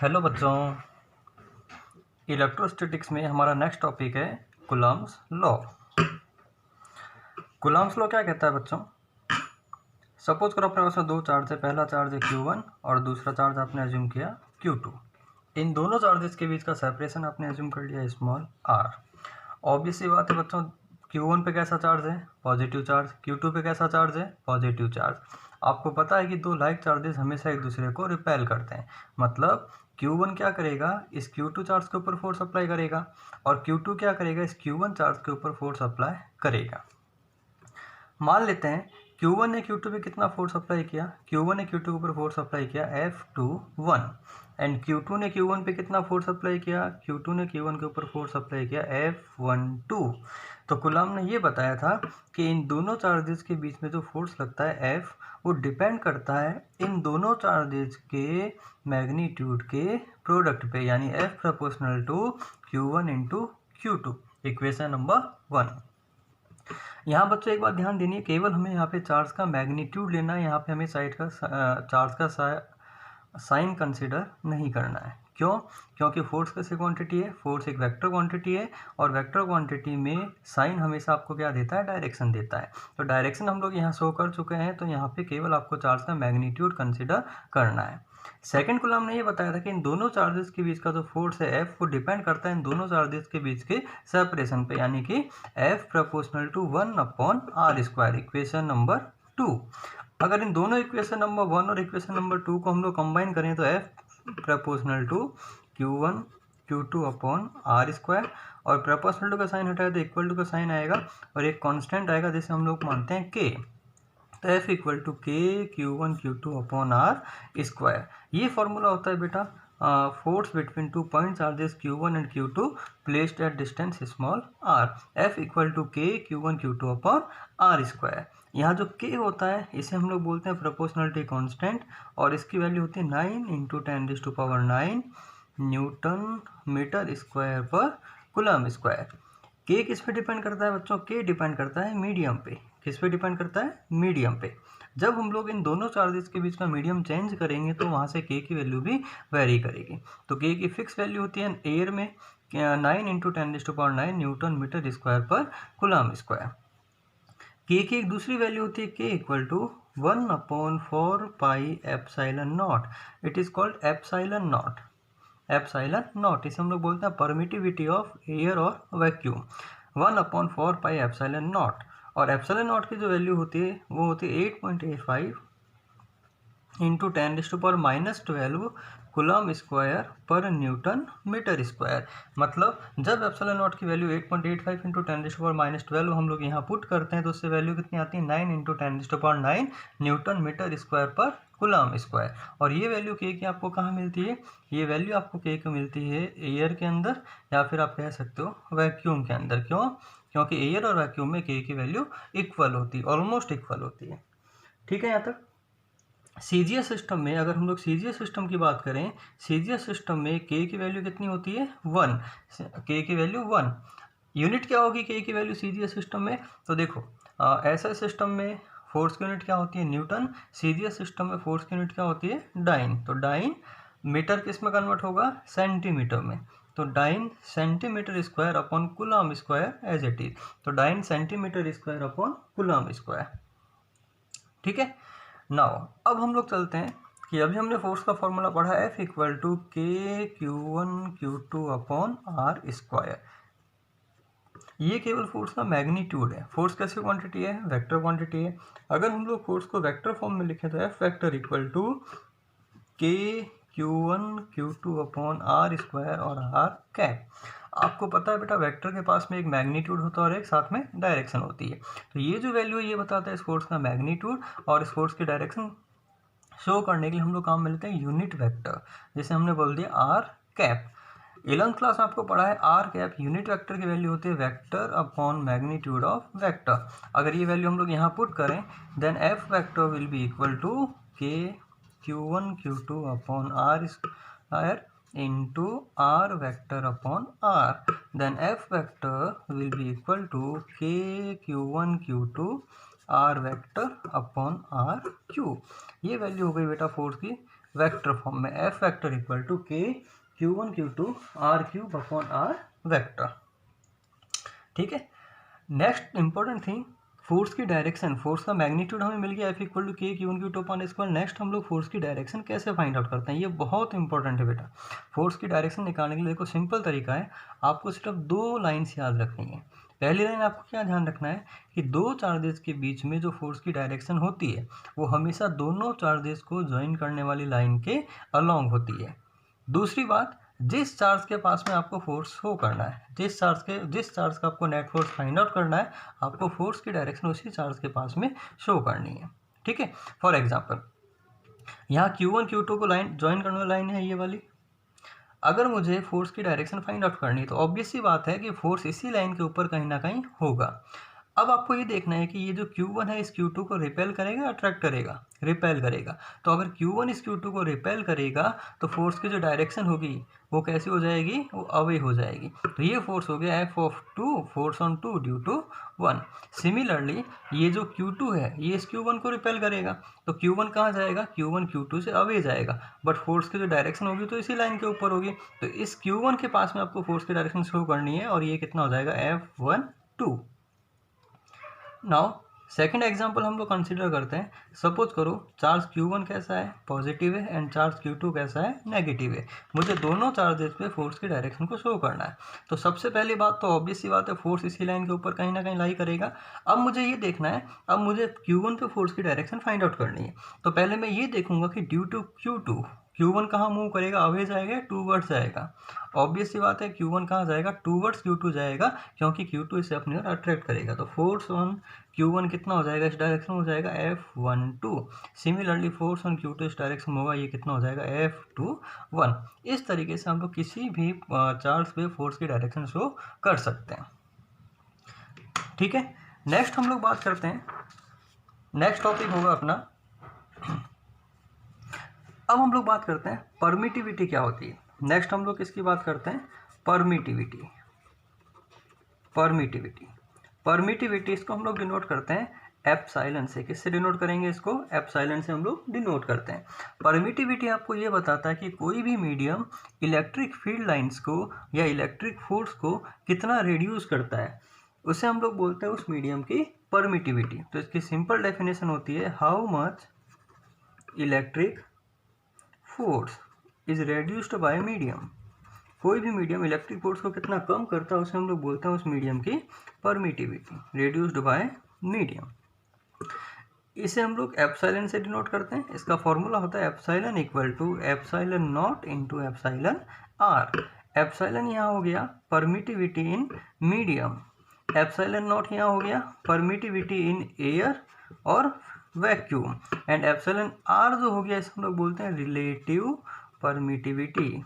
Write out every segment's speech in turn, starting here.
Hello बच्चों, electrostatics में हमारा नेक्स्ट टॉपिक है कूलम्ब्स लॉ। कूलम्ब्स लॉ क्या कहता है बच्चों? सपोज करो अपने पास में दो चार्ज है, पहला चार्ज है Q1 और दूसरा चार्ज आपने एज्यूम किया Q2। इन दोनों चार्जेस के बीच का सेपरेशन आपने एज्यूम कर लिया स्मॉल r। ऑब्वियसली बात है बच्चों, Q1 पे कैसा चार्ज है? Positive charge. Q2 पे कैसा चार्ज है? Positive charge. आपको पता है कि दो लाइक चार्जेस हमेशा एक दूसरे को रिपेल करते हैं, मतलब Q1 क्या करेगा, इस Q2 चार्ज के ऊपर फोर्स अप्लाई करेगा और Q2 क्या करेगा, इस Q1 चार्ज के ऊपर फोर्स अप्लाई करेगा। मान लेते हैं Q1 ने Q2 पे कितना फोर्स अप्लाई किया, Q1 ने Q2 के ऊपर फोर्स अप्लाई किया F21 एंड Q2 ने Q1 पे कितना फोर्स अप्लाई किया, Q2 ने Q1 के ऊपर फोर्स अप्लाई किया F12। तो कूलम्ब ने ये बताया था कि इन दोनों चार्जेस के बीच में जो फोर्स लगता है F, वो डिपेंड करता है इन दोनों चार्जेस के मैग्नीट्यूड के प्रोडक्ट पे, यानी F proportional to Q1 into Q2। Equation number 1। यहाँ बच्चों एक बात ध्यान देनी है, केवल हमें यहाँ पे चार्ज का मैग्नीट्यूड लेना है, यहाँ पे हमें साइड का चार्ज का साइन कंसीडर नहीं करना है। क्यों? क्योंकि फोर्स कैसे क्वांटिटी है, फोर्स एक वेक्टर क्वांटिटी है और वेक्टर क्वांटिटी में साइन हमेशा आपको क्या देता है, डायरेक्शन देता है। तो डायरेक्शन हम लोग यहाँ शो कर चुके हैं, तो यहाँ पे केवल आपको चार्ज का मैग्नीट्यूड कंसीडर करना है। सेकंड कॉलम ने ये बताया था कि इन दोनों चार्जेस के बीच का जो फोर्स है F, वो डिपेंड करता है इन दोनों चार्जेस के बीच के सेपरेशन पे, यानी कि F proportional to 1/r²। Equation number 2। अगर इन दोनों इक्वेशन नंबर 1 और इक्वेशन नंबर 2 को हम लोग कंबाइन करें तो F proportional to Q1 Q2/r², और प्रोपोर्शनल टू का साइन हटाए तो इक्वल टू का साइन आएगा और एक कांस्टेंट आएगा जिसे हम लोग मानते हैं K। तो F equal to K Q1 Q2/r²। ये फॉर्मूला होता है बेटा force between two point charges Q1 and Q2 placed at distance small r। F equal to K Q1 Q2/r²। यहाँ जो K होता है इसे हम लोग बोलते हैं प्रोपोर्शनलिटी कांस्टेंट, और इसकी वैल्यू होती है 9 × 10⁹ न्यूटन मीटर स्क्वायर पर कूलम्ब स्क्वायर। K किस पे डिपेंड करता है बच्चों? K डिपेंड करता है मीडियम पे। किस पे डिपेंड करता है? मीडियम पे। जब हम लोग इन दोनों चार्जेस के बीच का मीडियम चेंज करेंगे तो वहाँ से K की वैल्यू भी वेरी करेगी। तो K की फिक्स वैल्यू होती है एयर में 9 × 10⁹ न्यूटन मीटर स्क्वायर पर कूलम्ब स्क्वायर। K की एक दूसरी वैल्यू होती है K equal to 1/4πε0। It is called epsilon not. Epsilon naught इसे हम लोग बोलते हैं परमिटिविटी ऑफ एयर और वैक्यूम। 1/4πε0, और एप्सिलॉन नॉट की जो वैल्यू होती है वो होती है 8.85 × 10⁻⁻12 कूलम्ब स्क्वायर पर न्यूटन मीटर स्क्वायर। मतलब जब एप्सिलॉन नॉट की वैल्यू 8.85 × 10⁻⁻12 हम लोग यहाँ पुट करते हैं तो उससे वैल्यू कितनी आती है, 9 × 10⁹ न्यूटन मीटर स्क्वायर पर कूलम्ब स्क्वायर। और ये वैल्यू K की आपको कहाँ मिलती है? ये वैल्यू आपको K की मिलती है एयर के अंदर, या फिर आप कह सकते हो वैक्यूम के अंदर। क्यों? क्योंकि एयर और वैक्यूम में K की वैल्यू इक्वल होती है, ऑलमोस्ट इक्वल होती है। ठीक है यहाँ तक? सीजीएस सिस्टम में अगर हम लोग सीजीएस सिस्टम की बात करें, सीजीएस सिस्टम में K की वैल्यू कितनी होती है? 1। K की वैल्यू 1। यूनिट क्या होगी K की वैल्यू सीजीएस सिस्टम में? तो देखो ऐसा सिस्टम में फोर्स की यूनिट क्या होती है? न्यूटन। सीजीएस सिस्टम में फोर्स की यूनिट क्या होती है? डाइन। तो डाइन मीटर किस में कन्वर्ट होगा? सेंटीमीटर में। तो dyne centimetre square upon coulomb square as it is. तो dyne centimetre square upon coulomb square. ठीक है। नाउ अब हम लोग चलते हैं कि अभी हमने फोर्स का फॉर्मूला पढ़ा F equal to K Q1 Q2/r²। ये केवल फोर्स का मैग्नीट्यूड है। फोर्स कैसी क्वांटिटी है? वेक्टर क्वांटिटी है। अगर हम लोग फोर्स को वेक्टर फॉर्म में लिखें तो F vector equal to K Q1 Q2/r² और r कैप। आपको पता है बेटा वेक्टर के पास में एक मैग्नीट्यूड होता है और एक साथ में डायरेक्शन होती है। तो ये जो वैल्यू है ये बताता है इस फोर्स का मैग्नीट्यूड, और इस फोर्स की डायरेक्शन शो करने के लिए हम लोग काम में लेते हैं यूनिट वेक्टर, जैसे हमने बोल दिया आर कैप। 11th क्लास में आपको पढ़ा है आर कैप यूनिट वेक्टर की वैल्यू होती है vector upon magnitude of vector. अगर ये वैल्यू हम लोग यहाँ पुट करें then F vector will be equal to K Q1 Q2/r² into r vector upon r, then f vector will be equal to K Q1 Q2 r vector upon r cube। ये value हो गई बेटा force की vector form में, F vector equal to K Q1 Q2 R cube upon R vector. ठीक है, next important thing, force की direction, force का मैग्नीट्यूड हमें मिल गया F equal to K Q1 Q2 upon square. Next हम लोग फोर्स की डायरेक्शन कैसे फाइंड आउट करते हैं, ये बहुत इंपॉर्टेंट है बेटा। फोर्स की डायरेक्शन निकालने के लिए देखो सिंपल तरीका है, आपको सिर्फ दो लाइन्स याद रखनी है। पहली लाइन आपको क्या ध्यान रखना है कि दो चार्जेस के बीच में जो फोर्स की डायरेक्शन होती है वो हमेशा दोनों चार्जेस को ज्वाइन करने वाली लाइन के अलॉन्ग होती है। दूसरी बात, जिस चार्ज के पास में आपको फोर्स शो करना है, जिस चार्ज का आपको नेट फोर्स फाइंड आउट करना है, आपको फोर्स की डायरेक्शन उसी चार्ज के पास में शो करनी है। ठीक है, फॉर एग्जांपल यहाँ Q1 Q2 को लाइन ज्वाइन करने वाली लाइन है ये वाली। अगर मुझे फोर्स की डायरेक्शन फाइंड आउट करनी है तो ऑब्वियस सी बात है कि फोर्स इसी लाइन के ऊपर कहीं ना कहीं होगा। अब आपको ये देखना है कि ये जो Q1 है इस Q2 को रिपेल करेगा, अट्रैक्ट करेगा, रिपेल करेगा। तो अगर Q1 इस Q2 को रिपेल करेगा तो फोर्स की जो डायरेक्शन होगी वो कैसी हो जाएगी, वो अवे हो जाएगी। तो ये फोर्स हो गया F(2), force on 2 due to 1। Similarly ये जो Q2 है ये इस Q1 को रिपेल करेगा, तो Q1 कहाँ जाएगा, Q1 Q2 से अवे जाएगा, बट फोर्स की जो डायरेक्शन होगी तो इसी लाइन के ऊपर होगी। तो इस Q1 के पास में आपको फोर्स की डायरेक्शन शो करनी है और ये कितना हो जाएगा, F(1)(2). नाउ सेकेंड एग्जाम्पल हम लोग कंसिडर करते हैं। सपोज करो चार्ज Q1 कैसा है, पॉजिटिव है, एंड चार्ज Q2 कैसा है, नेगेटिव है। मुझे दोनों चार्जेस पे फोर्स की डायरेक्शन को शो करना है। तो सबसे पहली बात तो ऑब्वियस सी बात है, फोर्स इसी लाइन के ऊपर कहीं ना कहीं लाई करेगा। अब मुझे ये देखना है, अब मुझे Q1 पे फोर्स की डायरेक्शन फाइंड आउट करनी है। तो पहले मैं ये देखूंगा कि ड्यू टू Q2 Q1 कहाँ मूव करेगा, अवे जाएगा, टूवर्ड्स जाएगा। ऑब्वियस सी बात है Q1 कहाँ जाएगा, टूवर्ड्स Q2 जाएगा, क्योंकि Q2 इसे अपनी ओर अट्रैक्ट करेगा। तो फोर्स ऑन Q1 कितना हो जाएगा, इस डायरेक्शन हो जाएगा F(1)(2). Similarly force on Q2 इस डायरेक्शन में होगा, ये कितना हो जाएगा, F(2)(1). इस तरीके से हम लोग किसी भी चार्ज पे फोर्स की डायरेक्शन शो कर सकते हैं। ठीक है, नेक्स्ट हम लोग बात करते हैं, नेक्स्ट टॉपिक होगा अपना, अब हम लोग बात करते हैं परमिटिविटी क्या होती है। नेक्स्ट हम लोग किसकी बात करते हैं, परमिटिविटी। परमिटिविटी इसको हम लोग डिनोट करते हैं एप्सिलॉन से। किससे डिनोट करेंगे इसको, एप्सिलॉन से हम लोग डिनोट करते हैं। परमिटिविटी आपको ये बताता है कि कोई भी मीडियम इलेक्ट्रिक फील्ड लाइंस को या इलेक्ट्रिक फोर्स को कितना रिड्यूस करता है, उसे हम लोग बोलते हैं उस मीडियम की परमिटिविटी। तो इसकी सिंपल डेफिनेशन होती है, how much electric force is reduced bye medium. कोई भी मीडियम इलेक्ट्रिक फोर्स को कितना कम करता है उसे हम लोग बोलते हैं उस मीडियम की परमिटिविटी, रेड्यूस्ड बाय मीडियम। इसे हम लोग एप्सिलॉन से डिनोट करते हैं। इसका फॉर्मूला होता है epsilon equal to epsilon not into epsilon R. Epsilon यहाँ हो गया permittivity in medium, epsilon not यहाँ हो गया परमिटिविटी इन एयर और वैक्यूम, एंड एप्सिलॉन आर जो हो गया इसे हम लोग बोलते हैं रिलेटिव परमिटिविटी।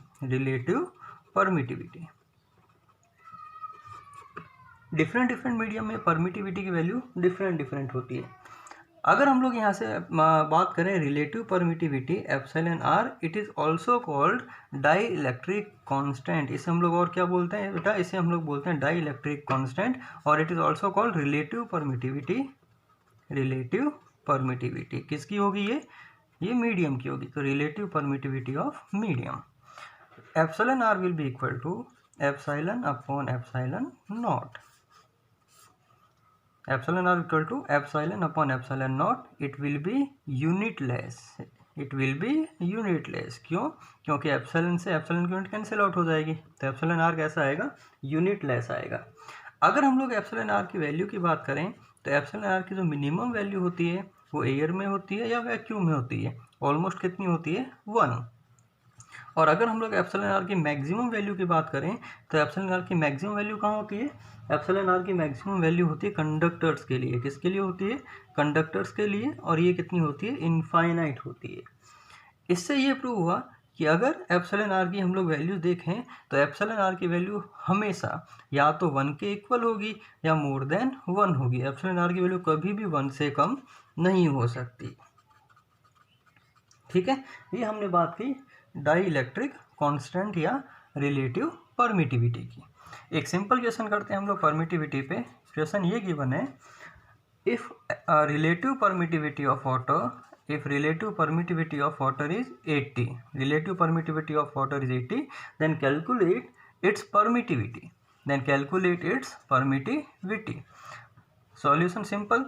डिफरेंट मीडियम में परमिटिविटी की वैल्यू डिफरेंट होती है। अगर हम लोग यहाँ से बात करें relative permittivity epsilon R, it is also called dielectric constant. इसे हम लोग और क्या बोलते हैं बेटा, इसे हम लोग बोलते हैं डाई इलेक्ट्रिक कॉन्स्टेंट, और it is also called relative permittivity. किसकी होगी ये मीडियम की होगी। तो relative permittivity of medium, epsilon R will be equal to epsilon upon epsilon not. Epsilon R equal to epsilon upon epsilon not. It will be unitless. क्यों, क्योंकि epsilon से epsilon की यूनिट कैंसिल आउट हो जाएगी, तो epsilon R कैसा आएगा, unitless आएगा। अगर हम लोग एप्सिलॉन आर की वैल्यू की बात करें तो एप्सिलॉन आर की जो मिनिमम वैल्यू होती है वो एयर में होती है या वैक्यूम में होती है, ऑलमोस्ट कितनी होती है, 1। और अगर हम लोग एप्सिलॉन आर की मैक्सिमम वैल्यू की बात करें तो एप्सिलॉन आर की मैक्सिमम वैल्यू कहाँ होती है, एप्सिलॉन आर की मैक्सिमम वैल्यू होती है कंडक्टर्स के लिए। किसके लिए होती है, कंडक्टर्स के लिए, और ये कितनी होती है, इनफाइनाइट होती है। इससे ये प्रूव हुआ कि अगर एप्सिलॉन आर की हम लोग वैल्यू देखें तो एप्सिलॉन आर की वैल्यू हमेशा या तो 1 के इक्वल होगी या मोर देन 1 होगी। एप्सिलॉन आर की वैल्यू कभी भी 1 से कम नहीं हो सकती। ठीक है, ये हमने बात की डाई इलेक्ट्रिक कांस्टेंट या रिलेटिव परमिटिविटी की। एक सिंपल क्वेश्चन करते हैं हम लोग परमिटिविटी पे। क्वेश्चन ये गिवन है, if relative permittivity of water if relative permittivity of water is 80, relative permittivity of water is 80, then calculate its permittivity, solution simple,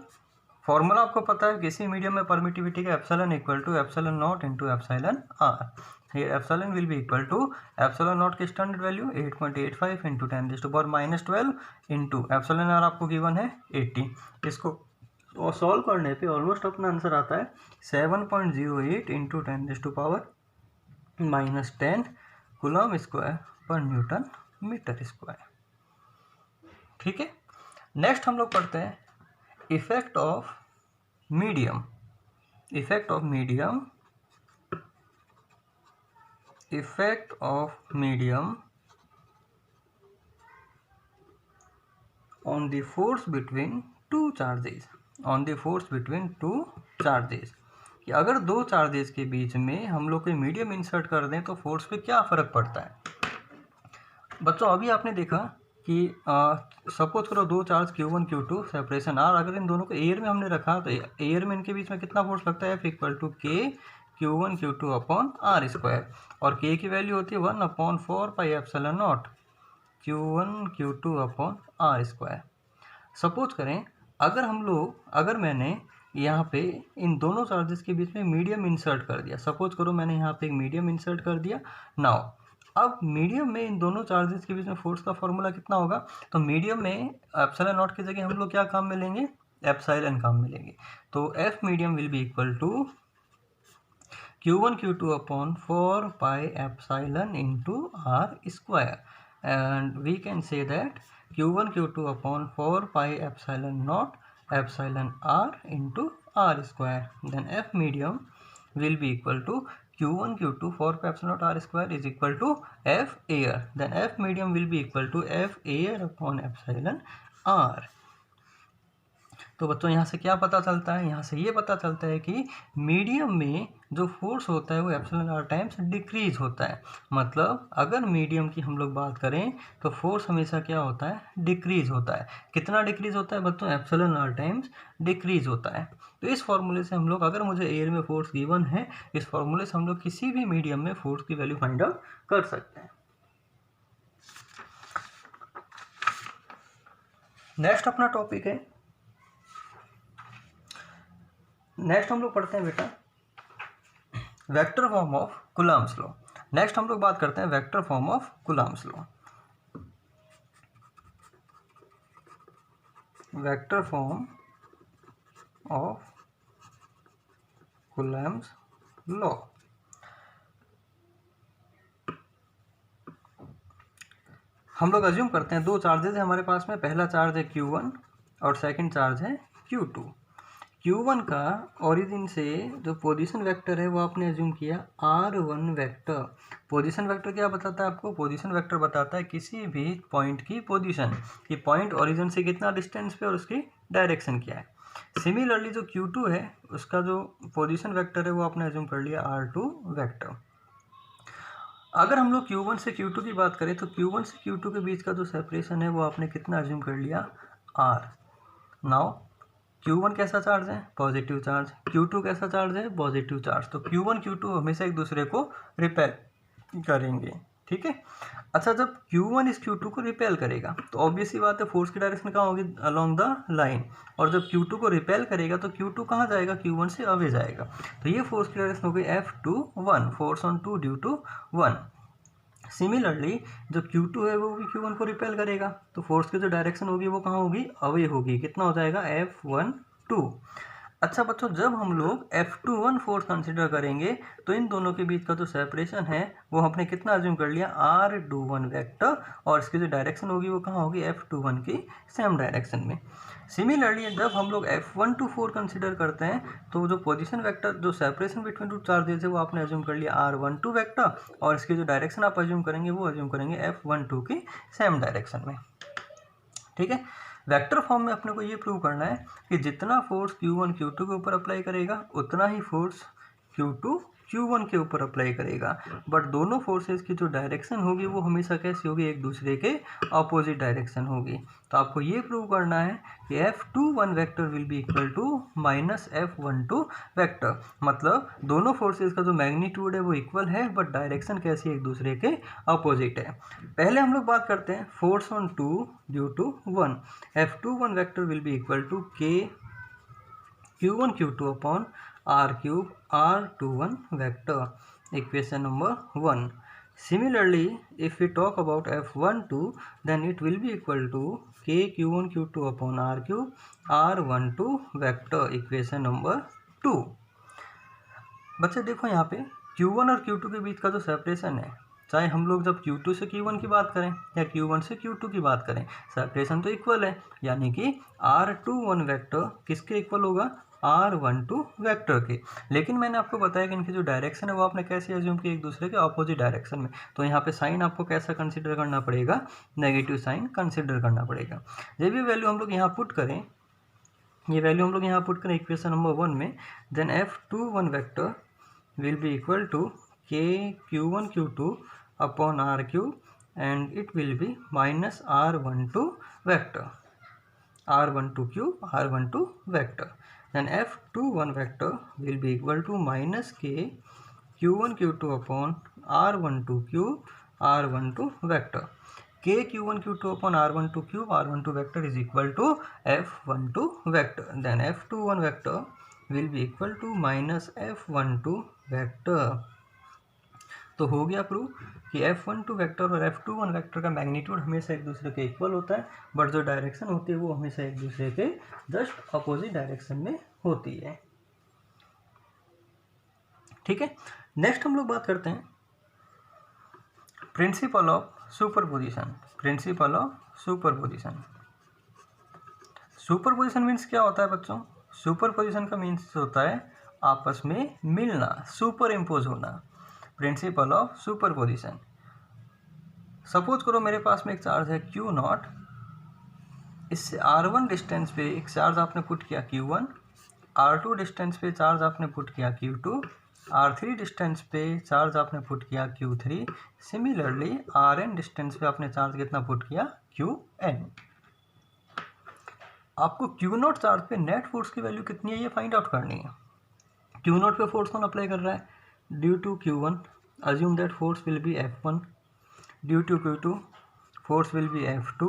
formula आपको पता है किसी मीडियम में परमिटिविटी का epsilon equal to epsilon not into epsilon R. here epsilon will be equal to epsilon naught की standard value 8.85 into 10⁻12 into epsilon R आपको given है 80। इसको और सॉल्व करने पे ऑलमोस्ट अपना आंसर आता है 7.08 इंटू 10⁻10 कूलम स्क्वायर पर न्यूटन मीटर स्क्वायर। ठीक है, नेक्स्ट हम लोग पढ़ते हैं effect of medium on the force between two charges, कि अगर दो चार्जेस के बीच में हम लोग कोई मीडियम इंसर्ट कर दें तो फोर्स पे क्या फ़र्क पड़ता है। बच्चों अभी आपने देखा कि सपोज करो दो charge Q1 Q2 separation R, अगर इन दोनों को एयर में हमने रखा तो एयर में इनके बीच में कितना फोर्स लगता है, F equal to K Q1 Q2 upon R square, और K की वैल्यू होती है 1/4 pi epsilon not Q1 Q2 upon R square. Suppose करें अगर मैंने यहाँ पे इन दोनों चार्जेस के बीच में मीडियम इंसर्ट कर दिया, सपोज करो मैंने यहाँ पे एक मीडियम इंसर्ट कर दिया। नाउ अब मीडियम में इन दोनों चार्जेस के बीच में फोर्स का फॉर्मूला कितना होगा, तो मीडियम में एप्सिलॉन नॉट की जगह हम लोग क्या काम में लेंगे, एप्सिलॉन काम में लेंगे। तो F medium will be equal to Q1 Q2 upon 4 pi epsilon into R square, and we can say that Q1 Q2 upon 4 pi epsilon not epsilon R into R square, then F medium will be equal to Q1 Q2 4 pi epsilon naught R square is equal to F air, then F medium will be equal to F air upon epsilon R। तो बच्चों यहाँ से क्या पता चलता है, यहाँ से ये पता चलता है कि मीडियम में जो फोर्स होता है वो एप्सिलॉन आर टाइम्स डिक्रीज होता है। मतलब अगर मीडियम की हम लोग बात करें तो फोर्स हमेशा क्या होता है, डिक्रीज होता है। कितना डिक्रीज होता है बच्चों, एप्सिलॉन आर टाइम्स डिक्रीज होता है। तो इस फॉर्मूले से हम लोग, अगर मुझे एयर में फोर्स गिवन है, इस फॉर्मूले से हम लोग किसी भी मीडियम में फोर्स की वैल्यू फाइंड आउट कर सकते हैं। नेक्स्ट अपना टॉपिक है, नेक्स्ट हम लोग पढ़ते हैं बेटा vector form of Coulomb's law. Next हम लोग बात करते हैं vector form of Coulomb's law. Vector form of Coulomb's law. हम लोग अज्यूम करते हैं दो चार्जेस है हमारे पास में, पहला चार्ज है Q1 और सेकंड चार्ज है Q2। Q1 का ओरिजिन से जो पोजीशन वेक्टर है वो आपने अज्यूम किया R1 वेक्टर। पोजीशन वेक्टर क्या बताता है आपको, पोजीशन वेक्टर बताता है किसी भी पॉइंट की पोजीशन, कि पॉइंट ओरिजिन से कितना डिस्टेंस पे और उसकी डायरेक्शन क्या है। सिमिलरली जो Q2 है उसका जो पोजीशन वेक्टर है वो आपने अज्यूम कर लिया R2 वेक्टर। अगर हम लोग Q1 से Q2 की बात करें तो Q1 से Q2 के बीच का जो सेपरेशन है वो आपने कितना अज्यूम कर लिया, R। नाउ Q1 कैसा चार्ज है, पॉजिटिव चार्ज, Q2 कैसा चार्ज है, पॉजिटिव चार्ज। तो Q1 Q2 हमेशा एक दूसरे को रिपेल करेंगे, ठीक है। अच्छा, जब Q1 इस Q2 को रिपेल करेगा तो ऑब्वियसली बात है फोर्स की डायरेक्शन कहाँ होगी, अलोंग द लाइन। और जब Q2 को रिपेल करेगा तो Q2 कहाँ जाएगा, Q1 से अवे जाएगा। तो ये फोर्स की डायरेक्शन होगी F2 1, force on 2 due to 1। Similarly जो Q2 है वो भी Q1 को रिपेल करेगा, तो फोर्स की जो डायरेक्शन होगी वो कहाँ होगी, अवे होगी। कितना हो जाएगा, F12। अच्छा बच्चों, जब हम लोग F21 फोर्स कंसिडर करेंगे तो इन दोनों के बीच का जो सेपरेशन है वो हमने कितना अज्यूम कर लिया, R21 वेक्टर, और इसकी जो डायरेक्शन होगी वो कहाँ होगी, F21 की सेम डायरेक्शन में। सिमिलरली जब हम लोग F124 कंसिडर करते हैं तो जो पोजीशन वेक्टर, जो सेपरेशन बिटवीन टू चार्जेस है वो आपने अज्यूम कर लिया R12 वेक्टर, और इसकी जो डायरेक्शन आप अज्यूम करेंगे वो अज्यूम करेंगे F12 की सेम डायरेक्शन में, ठीक है। वेक्टर फॉर्म में अपने को ये प्रूव करना है कि जितना फोर्स Q1 Q2 के ऊपर अप्लाई करेगा उतना ही फोर्स Q2 Q1 के ऊपर अप्लाई करेगा, बट दोनों फोर्सेस की जो डायरेक्शन होगी वो हमेशा कैसी होगी, एक दूसरे के अपोजिट डायरेक्शन होगी। तो आपको ये प्रूव करना है कि F21 vector will be equal to minus F12 vector, मतलब दोनों फोर्सेस का जो मैग्नीट्यूड है वो इक्वल है, बट डायरेक्शन कैसी एक दूसरे के अपोजिट है। पहले हम लोग बात करते हैं force on 2 due to 1। F21 vector will be equal to K Q1 Q2 upon R cube R21 vector, equation number 1. Similarly, if we talk about F12, then it will be equal to K Q1 Q2 upon R cube R12 vector, equation number 2. बच्चे देखो यहाँ पे Q1 और Q2 के बीच का जो separation है, चाहे हम लोग जब Q2 से Q1 की बात करें या Q1 से Q2 की बात करें, सेपरेशन तो इक्वल है, यानी कि R21 वेक्टर किसके इक्वल होगा, R12 वेक्टर के। लेकिन मैंने आपको बताया कि इनकी जो डायरेक्शन है वो आपने कैसे एज्यूम की, एक दूसरे के ऑपोजिट डायरेक्शन में। तो यहाँ पे साइन आपको कैसा कंसिडर करना पड़ेगा, नेगेटिव साइन कंसिडर करना पड़ेगा। ये भी वैल्यू हम लोग यहाँ पुट करें, ये वैल्यू हम लोग यहाँ पुट करें इक्वेशन नंबर 1 में, then F21 vector will be equal to K Q1 Q2 upon R cube and it will be minus R12 vector, R12 cube R12 vector. Then F21 vector will be equal to minus K Q1 Q2 upon R12 cube R12 vector. K Q1 Q2 upon R12 cube R12 vector is equal to F12 vector. Then F21 vector will be equal to minus F12 vector. तो हो गया prove कि F12 vector और F21 vector का magnitude हमेशा एक दूसरे के इक्वल होता है, बट जो डायरेक्शन होती है वो हमेशा एक दूसरे के जस्ट अपोजिट डायरेक्शन में होती है। ठीक है, नेक्स्ट हम लोग बात करते हैं principal of superposition. Principal of superposition, superposition means क्या होता है बच्चों, सुपरपोजिशन का मीन्स होता है आपस में मिलना, सुपर इम्पोज होना। प्रिंसिपल ऑफ सुपरपोजिशन, सपोज करो मेरे पास में एक चार्ज है Q0, इससे R1 डिस्टेंस पे एक चार्ज आपने पुट किया Q1, R2 डिस्टेंस पे चार्ज आपने पुट किया Q2, R3 डिस्टेंस पे चार्ज आपने पुट किया Q3, सिमिलरली Rn डिस्टेंस पे आपने चार्ज कितना पुट किया, Qn। आपको Q0 चार्ज पे नेट फोर्स की वैल्यू कितनी है ये फाइंड आउट करनी है। Q0 पे फोर्स कौन अप्लाई कर रहा है, due to Q1 assume that force will be F1, due to Q2 force will be F2,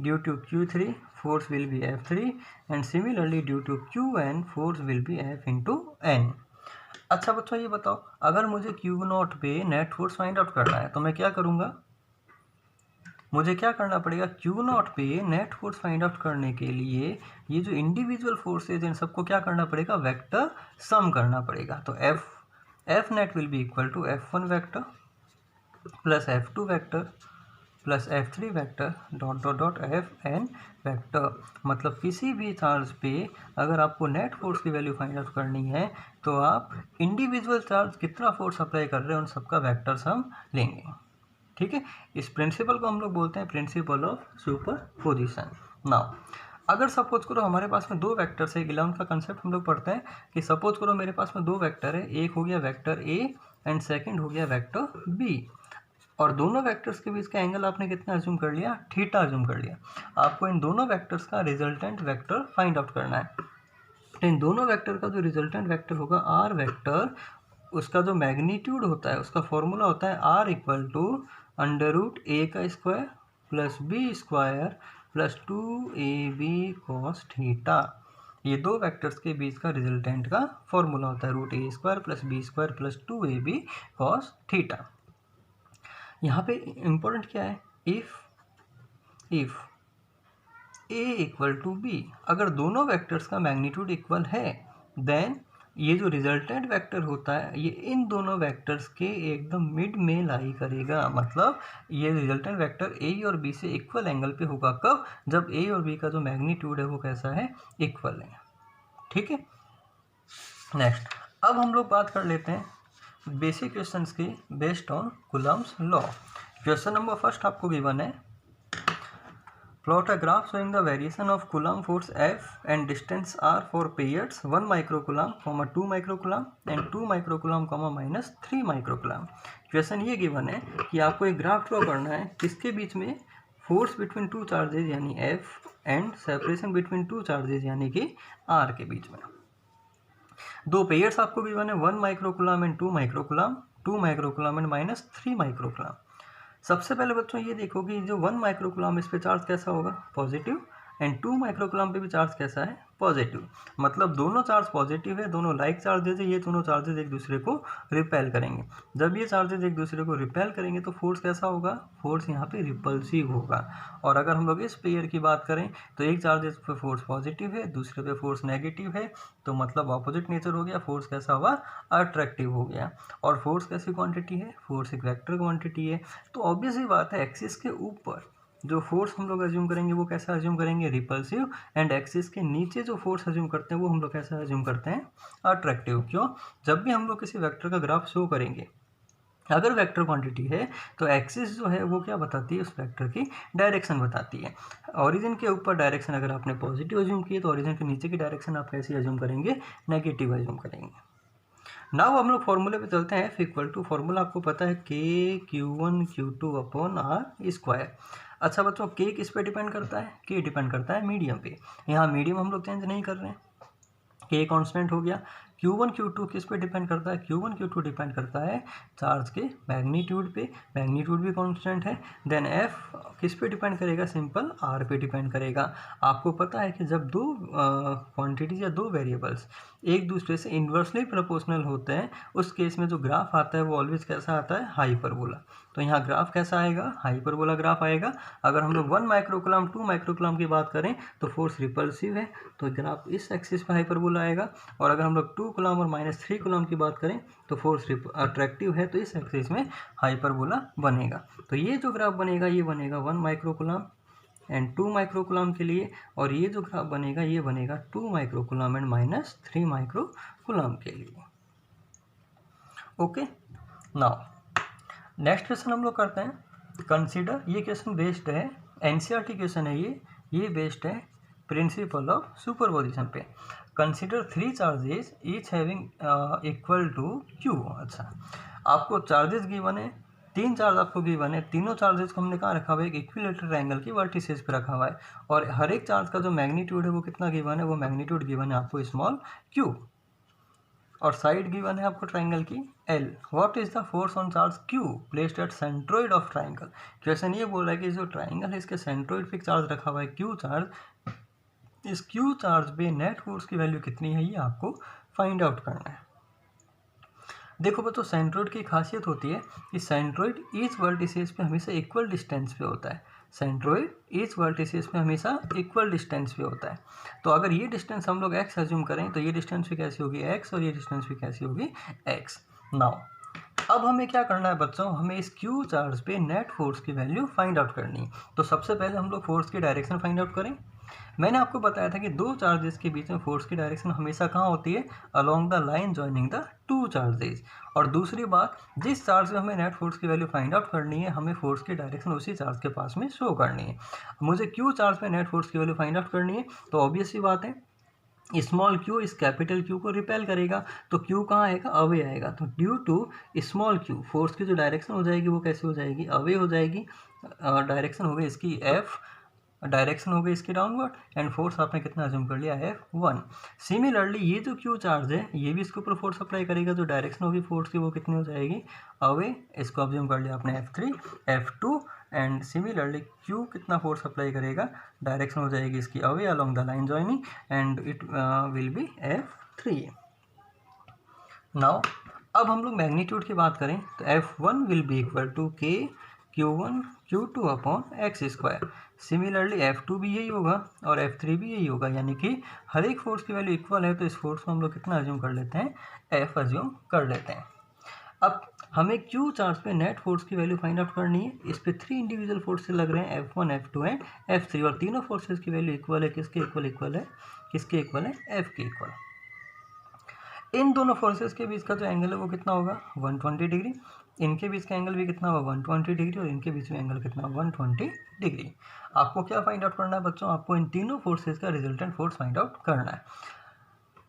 due to Q3 force will be F3 and similarly due to Qn force will be F into n। अच्छा बच्चों ये बताओ, अगर मुझे Q0 पे net force find out करना है तो मैं क्या करूँगा, मुझे क्या करना पड़ेगा, Q0 पे नेट फोर्स फाइंड आउट करने के लिए ये जो इंडिविजुअल फोर्सेज इन सबको क्या करना पड़ेगा, वेक्टर सम करना पड़ेगा। तो F net will be equal to F1 vector plus F2 vector plus F3 vector dot dot dot Fn vector। मतलब किसी भी चार्ज पे अगर आपको नेट फोर्स की वैल्यू फाइंड आउट करनी है तो आप इंडिविजुअल चार्ज कितना फोर्स अप्लाई कर रहे हैं उन सबका वेक्टर सम लेंगे। ठीक है, इस प्रिंसिपल को हम लोग बोलते हैं प्रिंसिपल ऑफ सुपरपोजिशन। नाउ अगर सपोज करो हमारे पास में दो वेक्टर्स है, 11 का कंसेप्ट हम लोग पढ़ते हैं कि सपोज करो मेरे पास में दो वेक्टर है, एक हो गया वेक्टर ए एंड सेकंड हो गया वेक्टर बी, और दोनों वेक्टर्स के बीच का एंगल आपने कितना अज्यूम कर लिया, थीटा अज्यूम कर लिया। आपको इन दोनों वेक्टर्स का रिजल्टेंट वेक्टर फाइंड आउट करना है। इन दोनों वेक्टर का जो रिजल्टेंट वेक्टर होगा आर वेक्टर, उसका जो मैग्नीट्यूड होता है उसका फॉर्मूला होता है R equal to under root A का square plus B square plus 2ab cos theta. ये दो वेक्टर्स के बीच का रिजल्टेंट का फॉर्मूला होता है root A square plus B square plus 2ab cos theta. यहाँ पे इम्पोर्टेंट क्या है, if a equal to B, अगर दोनों वेक्टर्स का मैग्नीट्यूड इक्वल है देन ये जो रिजल्टेंट वेक्टर होता है ये इन दोनों वेक्टर्स के एकदम मिड में लाई करेगा। मतलब ये रिजल्टेंट वेक्टर ए और बी से इक्वल एंगल पे होगा, कब, जब ए और बी का जो मैग्नीट्यूड है वो कैसा है, इक्वल है। ठीक है, नेक्स्ट अब हम लोग बात कर लेते हैं बेसिक क्वेश्चंस की based on Coulomb's law. Question number first आपको गिवन है, Plot a graph showing the variation of Coulomb force F and distance R for periods 1 microcoulomb, 2 microcoulomb and 2 microcoulomb, -3 microcoulomb। Question ये given है कि आपको एक graph draw करना है किसके बीच में फोर्स बिटवीन टू चार्जेज यानी F and separation between two charges यानी कि R के बीच में। दो पेयर्स आपको गिवन है 1 microcoulomb and 2 microcoulomb, 2 microcoulomb and -3 microcoulomb. सबसे पहले बच्चों ये देखो कि जो 1 माइक्रोकुलम इस पे चार्ज कैसा होगा, पॉजिटिव, एंड 2 माइक्रोकुलम पे भी चार्ज कैसा है, पॉजिटिव। मतलब दोनों चार्ज पॉजिटिव है, दोनों लाइक चार्जेज है, ये दोनों चार्जेज एक दूसरे को रिपेल करेंगे। जब ये चार्जेज एक दूसरे को रिपेल करेंगे तो फोर्स कैसा होगा, फोर्स यहाँ पे रिपल्सिव होगा। और अगर हम लोग इस पेयर की बात करें तो एक चार्जेज पे फोर्स पॉजिटिव है, दूसरे पे फोर्स नेगेटिव है, तो मतलब ऑपोजिट नेचर हो गया, फोर्स कैसा हुआ, अट्रैक्टिव हो गया। और फोर्स कैसी क्वांटिटी है, फोर्स एक वेक्टर क्वांटिटी है। तो ऑब्वियस ही बात है एक्सिस के ऊपर जो फोर्स हम लोग अज्यूम करेंगे वो कैसा अज्यूम करेंगे, रिपल्सिव, एंड एक्सिस के नीचे जो फोर्स अज्यूम करते हैं वो हम लोग कैसा अज्यूम करते हैं, अट्रैक्टिव। क्यों, जब भी हम लोग किसी वेक्टर का ग्राफ शो करेंगे अगर वेक्टर क्वांटिटी है तो एक्सिस जो है वो क्या बताती है, उस वेक्टर की डायरेक्शन बताती है। ओरिजिन के ऊपर डायरेक्शन अगर आपने पॉजिटिव अज्यूम की है तो ओरिजिन के नीचे की डायरेक्शन आप कैसी अज्यूम करेंगे, नेगेटिव अज्यूम करेंगे। नाउ हम लोग फॉर्मूले पे चलते हैं। F = फॉर्मूला आपको पता है K(Q1 Q2 अपॉन R²। अच्छा बच्चों, K किस पे डिपेंड करता है, K डिपेंड करता है मीडियम पे। यहाँ मीडियम हम लोग चेंज नहीं कर रहे हैं, K कांस्टेंट हो गया। Q1 Q2 किस पे डिपेंड करता है, Q1 Q2 डिपेंड करता है चार्ज के मैग्नीट्यूड पे, मैग्नीट्यूड भी कांस्टेंट है। देन F किस पे डिपेंड करेगा, सिंपल R पे डिपेंड करेगा। आपको पता है कि जब दो क्वांटिटीज या दो वेरिएबल्स एक दूसरे से इन्वर्सली प्रोपोर्शनल होते हैं उस केस में जो ग्राफ आता है वो ऑलवेज कैसा आता है, हाइपरबोला। तो यहाँ ग्राफ कैसा आएगा, हाइपरबोला ग्राफ आएगा। अगर हम लोग 1 माइक्रोकुलम 2 माइक्रोकुलम की बात करें तो फोर्स रिपल्सिव है तो ग्राफ इस एक्सिस पे हाइपरबोला आएगा। और अगर हम लोग 2 कूलम और -3 कूलम की बात करें तो फोर्स अट्रैक्टिव है तो इस एक्सिस में हाइपरबोला बनेगा। तो ये जो ग्राफ बनेगा ये बनेगा 1 माइक्रोकुलम एंड 2 माइक्रोकुलम के लिए, और ये जो ग्राफ बनेगा ये बनेगा 2 माइक्रोकुलम एंड -3 माइक्रोकुलम के लिए। ओके, नाउ नेक्स्ट क्वेश्चन हम लोग करते हैं। कंसीडर, ये क्वेश्चन बेस्ड है एनसीईआरटी क्वेश्चन है, ये बेस्ड है प्रिंसिपल ऑफ सुपरपोजिशन पे। Consider 3 charges each having equal to Q। अच्छा, आपको चार्जेस गिवन है, 3 चार्ज आपको गिवन है, तीनों चार्जेस को हमने कहाँ रखा हुआ है, एक इक्विलेटरल ट्रायंगल की वर्टिसेस पे रखा हुआ है। और हर एक चार्ज का जो मैग्नीट्यूड है वो कितना गिवन है, वो मैग्नीट्यूड गिवन है आपको स्मॉल q, और साइड गिवन है आपको ट्रायंगल की L। What is the force on charge Q placed at centroid of triangle. Question ये बोल रहा है कि जो ट्रायंगल है इसके सेंट्रोइड पे चार्ज रखा हुआ है Q चार्ज, इस Q चार्ज पे नेट फोर्स की वैल्यू कितनी है ये आपको फाइंड आउट करना है। देखो बच्चों, सेंट्रोइड की खासियत होती है कि सेंट्रोइड ईच वर्टिसेस पे हमेशा इक्वल डिस्टेंस पे होता है। सेंट्रोइड ईच वर्टिसेस पे हमेशा इक्वल डिस्टेंस पे होता है। तो अगर ये डिस्टेंस हम लोग x अज्यूम करें तो ये डिस्टेंस भी कैसी होगी x, और ये डिस्टेंस भी कैसी होगी x। नाउ अब हमें क्या करना है बच्चों, हमें इस Q चार्ज पे नेट फोर्स की वैल्यू फाइंड आउट करनी है। तो सबसे पहले हम लोग फोर्स की डायरेक्शन फाइंड आउट करें। मैंने आपको बताया था कि दो चार्जेस के बीच में फोर्स की डायरेक्शन हमेशा कहाँ होती है, along the line joining the two charges. और दूसरी बात, जिस चार्ज में हमें नेट फोर्स की वैल्यू फाइंड आउट करनी है हमें फोर्स की डायरेक्शन उसी चार्ज के पास में शो करनी है। मुझे Q चार्ज में नेट फोर्स की वैल्यू फाइंड आउट करनी है तो ऑब्वियस सी बात है स्मॉल q इस कैपिटल Q को रिपेल करेगा, तो Q कहाँ आएगा, अवे आएगा। तो due to small q force की जो डायरेक्शन हो जाएगी वो कैसे हो जाएगी, अवे हो जाएगी। डायरेक्शन हो गई इसकी F, डायरेक्शन हो गई इसकी डाउनवर्ड, एंड फोर्स आपने कितना अज्यूम कर लिया, F1। सिमिलरली ये जो Q चार्ज है ये भी इसके ऊपर फोर्स अप्लाई करेगा, जो डायरेक्शन होगी फोर्स की वो कितनी हो जाएगी, अवे। इसको अज्यूम कर लिया आपने F3, F2, and similarly Q कितना फोर्स अप्लाई करेगा, डायरेक्शन हो जाएगी इसकी away along the line joining, and it will be F3। Now अब हम लोग मैग्नीट्यूड की बात करें तो F1 will be equal to K Q1 Q2 upon x²। Similarly F2 भी यही होगा और F3 भी यही होगा, यानी कि हर एक फोर्स की वैल्यू इक्वल है तो इस फोर्स को हम लोग कितना अज्यूम कर लेते हैं, F अज्यूम कर लेते हैं। अब हमें Q चार्ज पे नेट फोर्स की वैल्यू फाइंड आउट करनी है। इस पे 3 इंडिविजुअल फोर्सेस लग रहे हैं, F1 F2 एंड F3, और तीनों फोर्सेस की वैल्यू इक्वल है, किसके इक्वल है, किसके इक्वल है, F के इक्वल। इन दोनों फोर्सेस के बीच का जो एंगल है वो कितना होगा, 120 डिग्री। इनके बीच का एंगल भी कितना होगा 120 डिग्री और इनके बीच में एंगल कितना 120 डिग्री। आपको क्या फाइंड आउट करना है बच्चों, आपको इन तीनों फोर्सेस का रिजल्टेंट फोर्स फाइंड आउट करना है।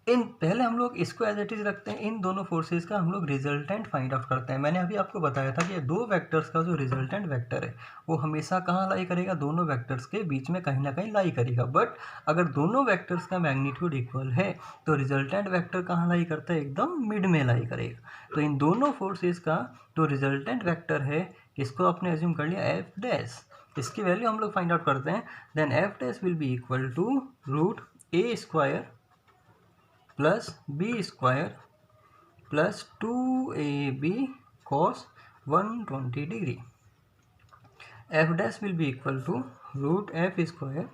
पहले हम लोग इसको एज इट इज रखते हैं, इन दोनों फोर्सेस का हम लोग रिजल्टेंट फाइंड आउट करते हैं। मैंने अभी आपको बताया था कि दो वेक्टर्स का जो रिजल्टेंट वेक्टर है वो हमेशा कहाँ लाई करेगा, दोनों वेक्टर्स के बीच में कहीं ना कहीं लाई करेगा। बट अगर दोनों वेक्टर्स का मैग्नीट्यूड इक्वल है तो रिजल्टेंट वेक्टर कहाँ लाई करता है, एकदम मिड में लाई करेगा। तो इन दोनों फोर्सेस का जो रिजल्टेंट वेक्टर है इसको आपने एज्यूम कर लिया एफ डैश, इसकी वैल्यू हम लोग फाइंड आउट करते हैं। Then F dash will be equal to root A square plus B square plus 2ab cos 120 degree. F dash will be equal to root F square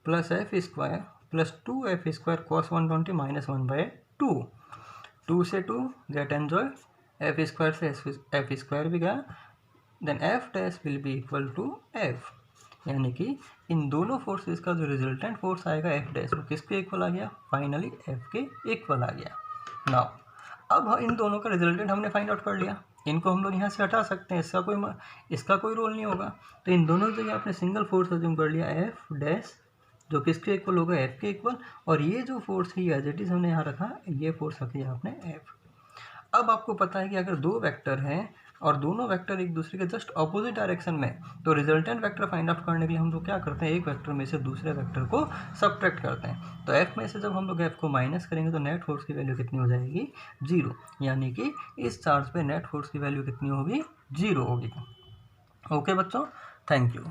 plus F square plus 2f square cos 120 minus 1/2। 2 से 2 get एन्जॉय, F square से F square भी गया। Then F dash will be equal to F, यानी कि इन दोनों forces का जो रिजल्टेंट फोर्स आएगा एफ डैश वो किसके इक्वल आ गया, फाइनली एफ के इक्वल आ गया। नाउ अब इन दोनों का रिजल्टेंट हमने फाइंड आउट कर लिया, इनको हम लोग यहाँ से हटा सकते हैं, इसका कोई रोल नहीं होगा। तो इन दोनों जगह आपने सिंगल फोर्स अज्यूम कर लिया एफ डैश जो किसके इक्वल होगा, एफ के इक्वल। और ये जो फोर्स है एज इट इज हमने यहाँ रखा, ये फोर्स रखी है आपने एफ। अब आपको पता है कि अगर दो वेक्टर हैं और दोनों वेक्टर एक दूसरे के जस्ट ऑपोजिट डायरेक्शन में, तो रिजल्टेंट वेक्टर फाइंड आउट करने के लिए हम लोग क्या करते हैं, एक वेक्टर में से दूसरे वेक्टर को सब्ट्रैक्ट करते हैं। तो एफ में से जब हम लोग एफ को माइनस करेंगे तो नेट फोर्स की वैल्यू कितनी हो जाएगी, 0, यानी कि इस चार्ज पे नेट फोर्स की वैल्यू कितनी होगी, 0 होगी। ओके बच्चों, थैंक यू।